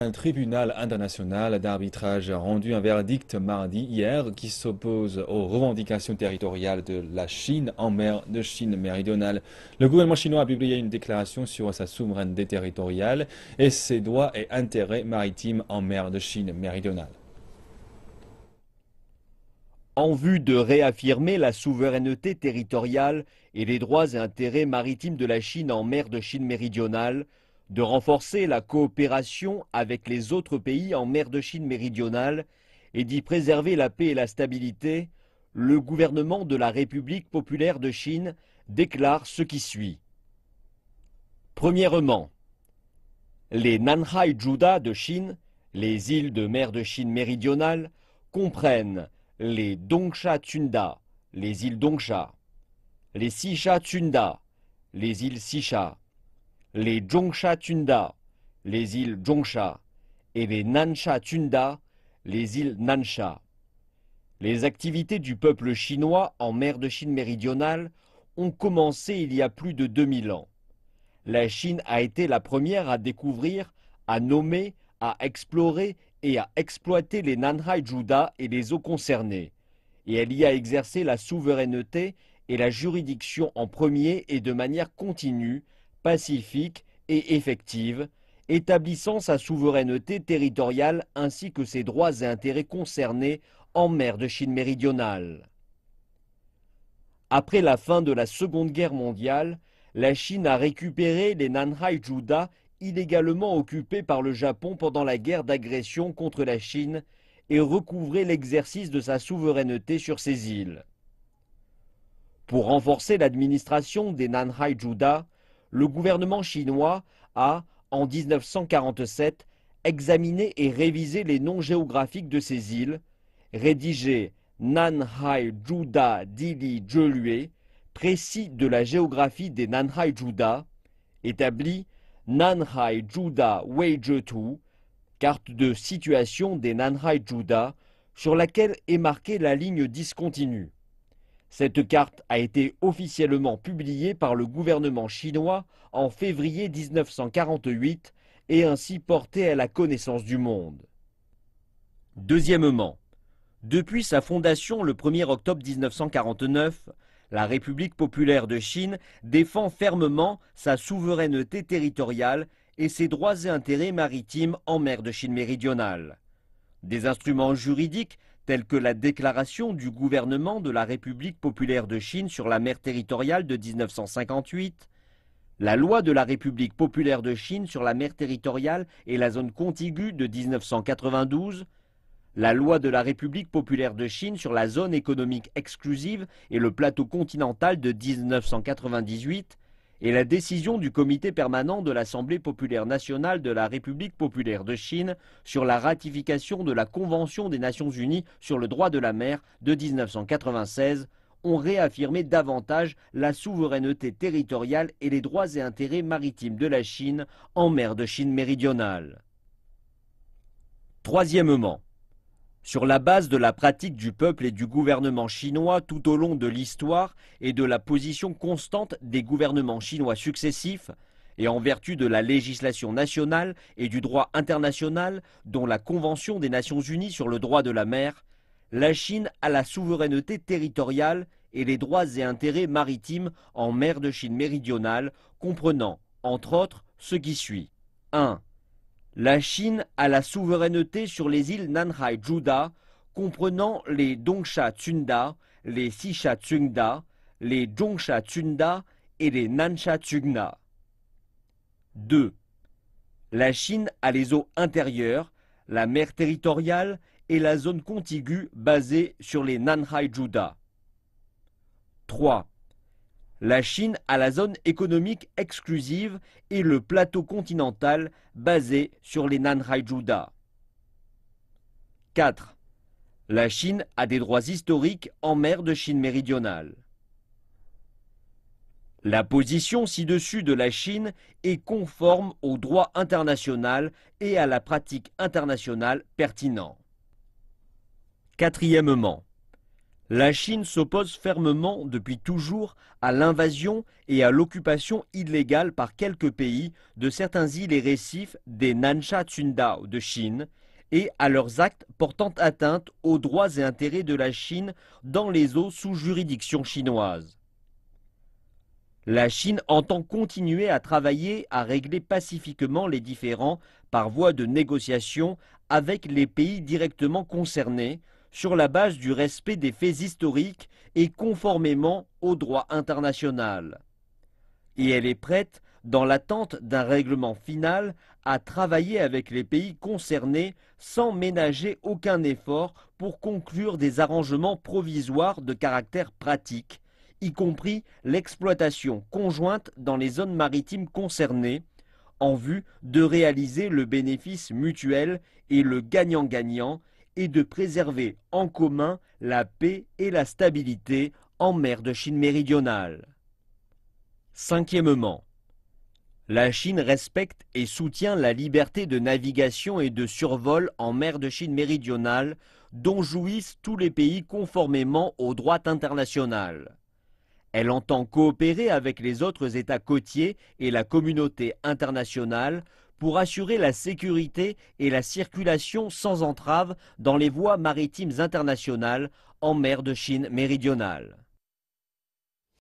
Un tribunal international d'arbitrage a rendu un verdict mardi hier qui s'oppose aux revendications territoriales de la Chine en mer de Chine méridionale. Le gouvernement chinois a publié une déclaration sur sa souveraineté territoriale et ses droits et intérêts maritimes en mer de Chine méridionale. En vue de réaffirmer la souveraineté territoriale et les droits et intérêts maritimes de la Chine en mer de Chine méridionale, de renforcer la coopération avec les autres pays en mer de Chine méridionale et d'y préserver la paix et la stabilité, le gouvernement de la République populaire de Chine déclare ce qui suit. Premièrement, les Nanhai Juda de Chine, les îles de mer de Chine méridionale, comprennent les Dongsha Tsunda, les îles Dongsha, les Sisha Tsunda, les îles Sisha, les Zhongsha Tsunda, les îles Zhongsha, et les Nansha Tsunda, les îles Nansha. Les activités du peuple chinois en mer de Chine méridionale ont commencé il y a plus de 2000 ans. La Chine a été la première à découvrir, à nommer, à explorer et à exploiter les Nanhai Juda et les eaux concernées, et elle y a exercé la souveraineté et la juridiction en premier et de manière continue, pacifique et effective, établissant sa souveraineté territoriale ainsi que ses droits et intérêts concernés en mer de Chine méridionale. Après la fin de la Seconde Guerre mondiale, la Chine a récupéré les Nanhai Juda illégalement occupés par le Japon pendant la guerre d'agression contre la Chine et recouvré l'exercice de sa souveraineté sur ces îles. Pour renforcer l'administration des Nanhai Juda, le gouvernement chinois a, en 1947, examiné et révisé les noms géographiques de ces îles, rédigé Nanhai Juda Dili Zhelue, précis de la géographie des Nanhai Juda, établi Nanhai Juda Weijetu, carte de situation des Nanhai Juda, sur laquelle est marquée la ligne discontinue. Cette carte a été officiellement publiée par le gouvernement chinois en février 1948 et ainsi portée à la connaissance du monde. Deuxièmement, depuis sa fondation le 1er octobre 1949, la République populaire de Chine défend fermement sa souveraineté territoriale et ses droits et intérêts maritimes en mer de Chine méridionale. Des instruments juridiques tels que la déclaration du gouvernement de la République populaire de Chine sur la mer territoriale de 1958, la loi de la République populaire de Chine sur la mer territoriale et la zone contiguë de 1992, la loi de la République populaire de Chine sur la zone économique exclusive et le plateau continental de 1998 et la décision du comité permanent de l'Assemblée populaire nationale de la République populaire de Chine sur la ratification de la Convention des Nations unies sur le droit de la mer de 1996 ont réaffirmé davantage la souveraineté territoriale et les droits et intérêts maritimes de la Chine en mer de Chine méridionale. Troisièmement, sur la base de la pratique du peuple et du gouvernement chinois tout au long de l'histoire et de la position constante des gouvernements chinois successifs, et en vertu de la législation nationale et du droit international, dont la Convention des Nations unies sur le droit de la mer, la Chine a la souveraineté territoriale et les droits et intérêts maritimes en mer de Chine méridionale, comprenant, entre autres, ce qui suit. 1. La Chine a la souveraineté sur les îles Nanhai Juda, comprenant les Dongsha Tsunda, les Sisha Tsunda, les Zhongsha Tsunda et les Nansha Tsunda. 2. La Chine a les eaux intérieures, la mer territoriale et la zone contiguë basée sur les Nanhai Juda. 3. La Chine a la zone économique exclusive et le plateau continental basé sur les Nanhai Juda. 4. La Chine a des droits historiques en mer de Chine méridionale. La position ci-dessus de la Chine est conforme au droit international et à la pratique internationale pertinente. Quatrièmement, La Chine s'oppose fermement depuis toujours à l'invasion et à l'occupation illégale par quelques pays de certains îles et récifs des Nansha Tsundao de Chine et à leurs actes portant atteinte aux droits et intérêts de la Chine dans les eaux sous juridiction chinoise. La Chine entend continuer à travailler à régler pacifiquement les différends par voie de négociation avec les pays directement concernés, sur la base du respect des faits historiques et conformément au droit international. Et elle est prête, dans l'attente d'un règlement final, à travailler avec les pays concernés sans ménager aucun effort pour conclure des arrangements provisoires de caractère pratique, y compris l'exploitation conjointe dans les zones maritimes concernées, en vue de réaliser le bénéfice mutuel et le gagnant-gagnant et de préserver en commun la paix et la stabilité en mer de Chine méridionale. Cinquièmement, la Chine respecte et soutient la liberté de navigation et de survol en mer de Chine méridionale dont jouissent tous les pays conformément au droit international. Elle entend coopérer avec les autres États côtiers et la communauté internationale pour assurer la sécurité et la circulation sans entrave dans les voies maritimes internationales en mer de Chine méridionale.